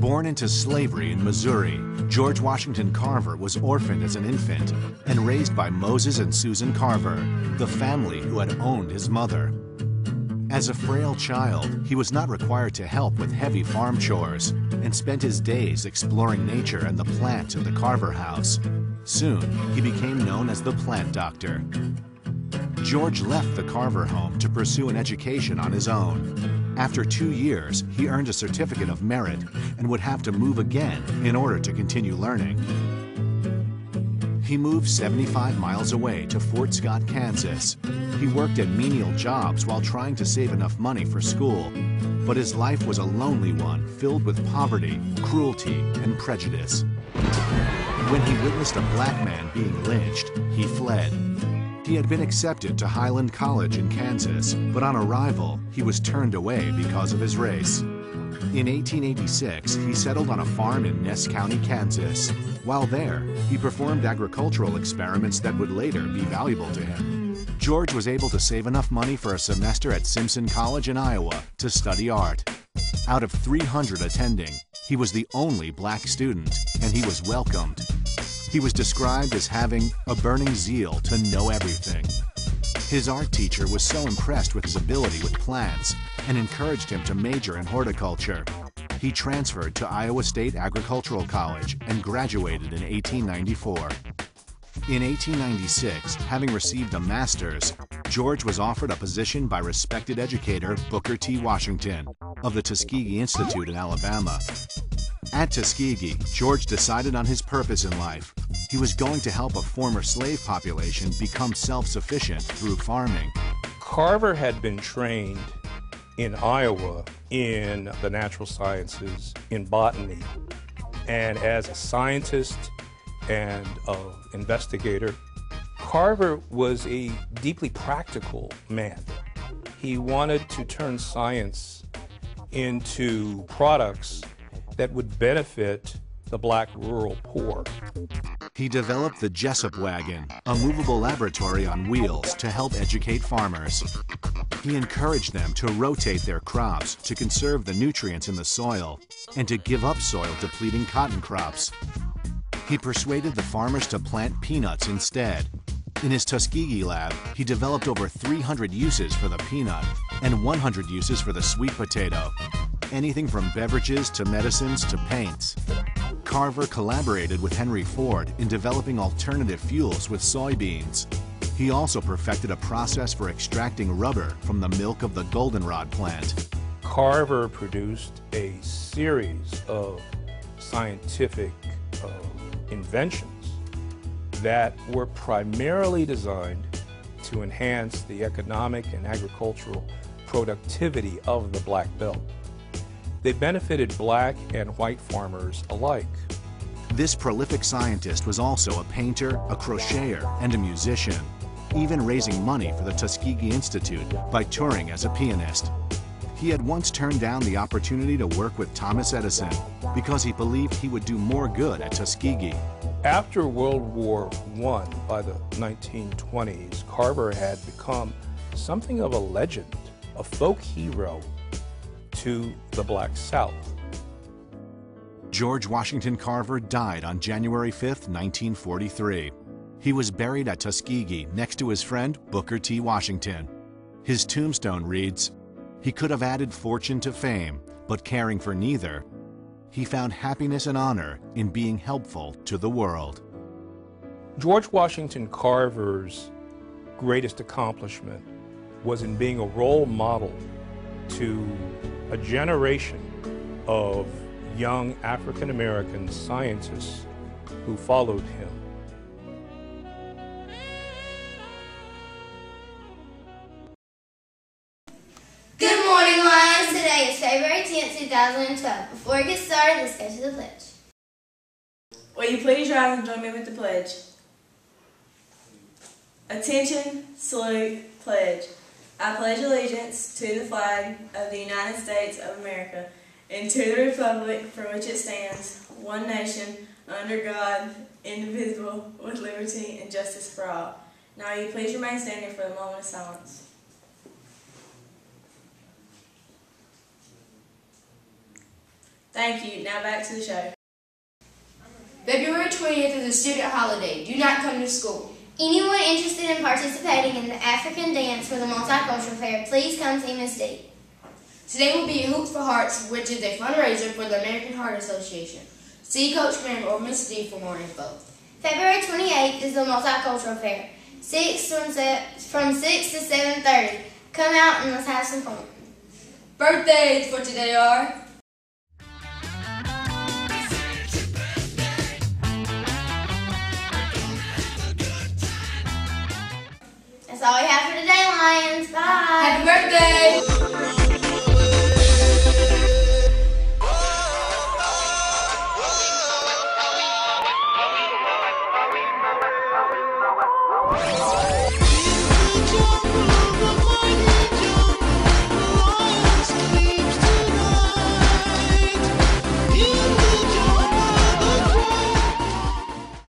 Born into slavery in Missouri, George Washington Carver was orphaned as an infant and raised by Moses and Susan Carver, the family who had owned his mother. As a frail child, he was not required to help with heavy farm chores and spent his days exploring nature and the plants at the Carver house. Soon, he became known as the plant doctor. George left the Carver home to pursue an education on his own. After 2 years, he earned a certificate of merit and would have to move again in order to continue learning. He moved 75 miles away to Fort Scott, Kansas. He worked at menial jobs while trying to save enough money for school, but his life was a lonely one filled with poverty, cruelty, and prejudice. When he witnessed a black man being lynched, he fled. He had been accepted to Highland College in Kansas, but on arrival, he was turned away because of his race. In 1886, he settled on a farm in Ness County, Kansas. While there, he performed agricultural experiments that would later be valuable to him. George was able to save enough money for a semester at Simpson College in Iowa to study art. Out of 300 attending, he was the only black student, and he was welcomed. He was described as having a burning zeal to know everything. His art teacher was so impressed with his ability with plants and encouraged him to major in horticulture. He transferred to Iowa State Agricultural College and graduated in 1894. In 1896, having received a master's, George was offered a position by respected educator Booker T. Washington of the Tuskegee Institute in Alabama. At Tuskegee, George decided on his purpose in life. He was going to help a former slave population become self-sufficient through farming. Carver had been trained in Iowa in the natural sciences, in botany, and as a scientist and an investigator, Carver was a deeply practical man. He wanted to turn science into products that would benefit the black rural poor. He developed the Jessup wagon, a movable laboratory on wheels to help educate farmers. He encouraged them to rotate their crops to conserve the nutrients in the soil and to give up soil-depleting cotton crops. He persuaded the farmers to plant peanuts instead. In his Tuskegee lab, he developed over 300 uses for the peanut and 100 uses for the sweet potato. Anything from beverages to medicines to paints. Carver collaborated with Henry Ford in developing alternative fuels with soybeans. He also perfected a process for extracting rubber from the milk of the goldenrod plant. Carver produced a series of scientific inventions that were primarily designed to enhance the economic and agricultural productivity of the Black Belt. They benefited black and white farmers alike. This prolific scientist was also a painter, a crocheter, and a musician, even raising money for the Tuskegee Institute by touring as a pianist. He had once turned down the opportunity to work with Thomas Edison because he believed he would do more good at Tuskegee. After World War I, by the 1920s, Carver had become something of a legend, a folk hero to the Black South. George Washington Carver died on January 5, 1943. He was buried at Tuskegee next to his friend Booker T. Washington. His tombstone reads, "He could have added fortune to fame, but caring for neither, he found happiness and honor in being helpful to the world." George Washington Carver's greatest accomplishment was in being a role model to a generation of young African American scientists who followed him. Good morning, Lions. Today is February 10th, 2012. Before we get started, let's go to the pledge. Will you please rise and join me with the pledge? Attention, salute, pledge. I pledge allegiance to the flag of the United States of America and to the republic for which it stands, one nation, under God, indivisible, with liberty and justice for all. Now will you please remain standing for the moment of silence. Thank you. Now back to the show. February 20th is a student holiday. Do not come to school. Anyone interested in participating in the African dance for the Multicultural Fair, please come see Miss D. Today will be Hoops for Hearts, which is a fundraiser for the American Heart Association. See Coach Graham or Miss D for more info. February 28th is the Multicultural Fair. From 6 to 7:30. Come out and let's have some fun. Birthdays for today are... That's all we have for today, Lions. Bye. Happy birthday!